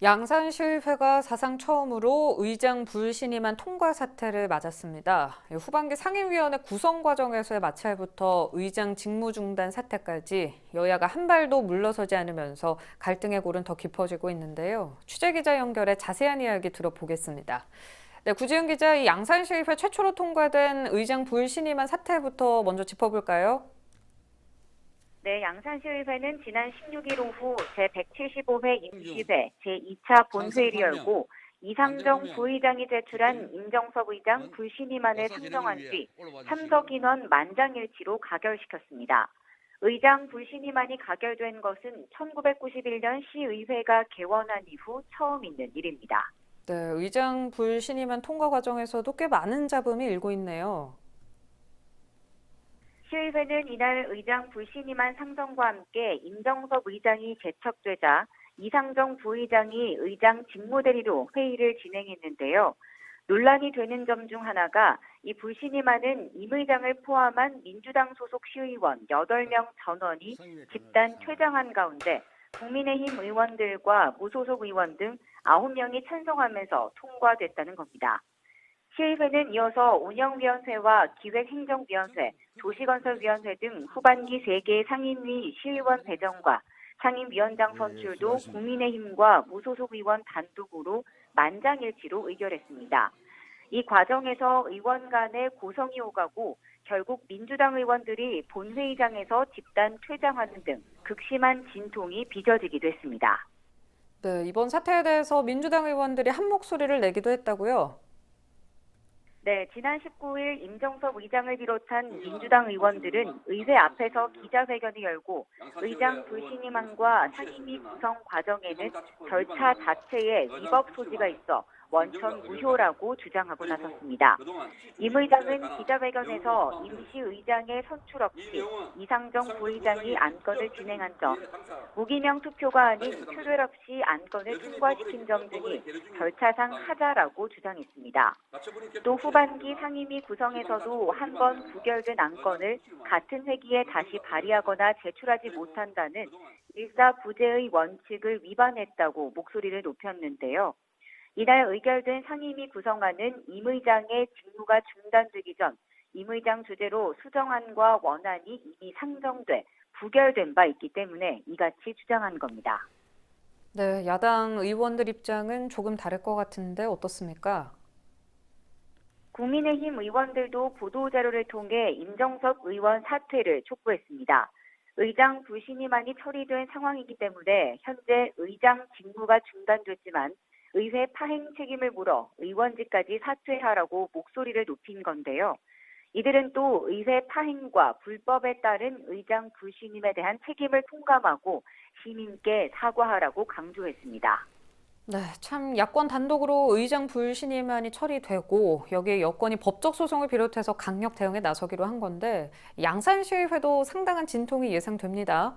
양산시의회가 사상 처음으로 의장 불신임한 통과 사태를 맞았습니다. 후반기 상임위원회 구성 과정에서의 마찰부터 의장 직무 중단 사태까지 여야가 한 발도 물러서지 않으면서 갈등의 골은 더 깊어지고 있는데요. 취재기자 연결해 자세한 이야기 들어보겠습니다. 네, 구지은 기자, 이 양산시의회 최초로 통과된 의장 불신임한 사태부터 먼저 짚어볼까요? 네, 양산시의회는 지난 16일 오후 제175회 임시회 제2차 본회의를 열고 이상정 부의장이 제출한 임정석 의장 불신임안을 상정한 뒤 참석 인원 만장일치로 가결시켰습니다. 의장 불신임안이 가결된 것은 1991년 시의회가 개원한 이후 처음 있는 일입니다. 네, 의장 불신임안 통과 과정에서도 꽤 많은 잡음이 일고 있네요. 시의회는 이날 의장 불신임안 상정과 함께 임정석 의장이 제척되자 이상정 부의장이 의장 직무대리로 회의를 진행했는데요. 논란이 되는 점 중 하나가 이 불신임안은 임 의장을 포함한 민주당 소속 시의원 8명 전원이 집단 퇴장한 가운데 국민의힘 의원들과 무소속 의원 등 9명이 찬성하면서 통과됐다는 겁니다. 시의회는 이어서 운영위원회와 기획행정위원회, 도시건설위원회 등 후반기 3개 상임위 시의원 배정과 상임위원장 선출도 국민의힘과 무소속 의원 단독으로 만장일치로 의결했습니다. 이 과정에서 의원 간의 고성이 오가고 결국 민주당 의원들이 본회의장에서 집단 퇴장하는 등 극심한 진통이 빚어지기도 했습니다. 네, 이번 사태에 대해서 민주당 의원들이 한 목소리를 내기도 했다고요? 네, 지난 19일 임정석 의장을 비롯한 민주당 의원들은 의회 앞에서 기자회견을 열고 의장 불신임안과 상임위 구성 과정에는 절차 자체에 위법 소지가 있어 원천 무효라고 주장하고 나섰습니다. 임 의장은 기자회견에서 임시 의장의 선출 없이 이상정 부의장이 안건을 진행한 점, 무기명 투표가 아닌 표결 없이 안건을 통과시킨 점 등이 절차상 하자라고 주장했습니다. 또 후반기 상임위 구성에서도 한 번 부결된 안건을 같은 회기에 다시 발의하거나 제출하지 못한다는 일사부재의 원칙을 위반했다고 목소리를 높였는데요. 이날 의결된 상임위 구성안은 임 의장의 직무가 중단되기 전 임 의장 주재로 수정안과 원안이 이미 상정돼 부결된 바 있기 때문에 이같이 주장한 겁니다. 네, 야당 의원들 입장은 조금 다를 것 같은데 어떻습니까? 국민의힘 의원들도 보도자료를 통해 임정석 의원 사퇴를 촉구했습니다. 의장 불신임안이 처리된 상황이기 때문에 현재 의장 직무가 중단됐지만 의회 파행 책임을 물어 의원직까지 사퇴하라고 목소리를 높인 건데요. 이들은 또 의회 파행과 불법에 따른 의장 불신임에 대한 책임을 통감하고 시민께 사과하라고 강조했습니다. 네, 참 야권 단독으로 의장 불신임안이 처리되고 여기에 여권이 법적 소송을 비롯해서 강력 대응에 나서기로 한 건데 양산시의회도 상당한 진통이 예상됩니다.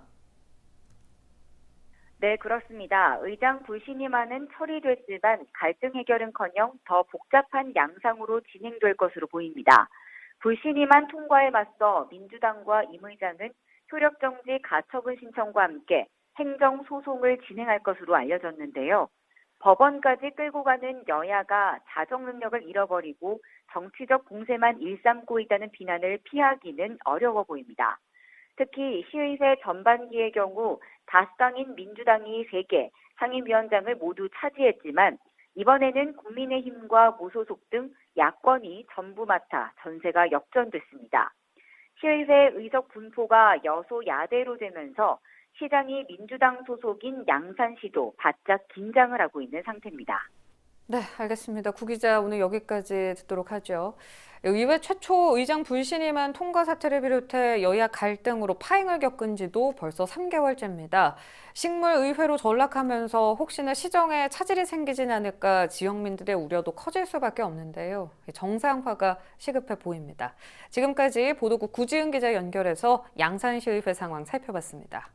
네, 그렇습니다. 의장 불신임안은 처리됐지만 갈등 해결은커녕 더 복잡한 양상으로 진행될 것으로 보입니다. 불신임안 통과에 맞서 민주당과 임 의장은 효력정지 가처분 신청과 함께 행정소송을 진행할 것으로 알려졌는데요. 법원까지 끌고 가는 여야가 자정 능력을 잃어버리고 정치적 공세만 일삼고 있다는 비난을 피하기는 어려워 보입니다. 특히 시의회 전반기의 경우 다수당인 민주당이 3개, 상임위원장을 모두 차지했지만 이번에는 국민의힘과 무소속 등 야권이 전부 맡아 전세가 역전됐습니다. 시의회 의석 분포가 여소야대로 되면서 시장이 민주당 소속인 양산시도 바짝 긴장을 하고 있는 상태입니다. 네, 알겠습니다. 구 기자, 오늘 여기까지 듣도록 하죠. 의회 최초 의장 불신임안 통과 사태를 비롯해 여야 갈등으로 파행을 겪은 지도 벌써 3개월째입니다. 식물의회로 전락하면서 혹시나 시정에 차질이 생기진 않을까 지역민들의 우려도 커질 수밖에 없는데요. 정상화가 시급해 보입니다. 지금까지 보도국 구지은 기자 연결해서 양산시의회 상황 살펴봤습니다.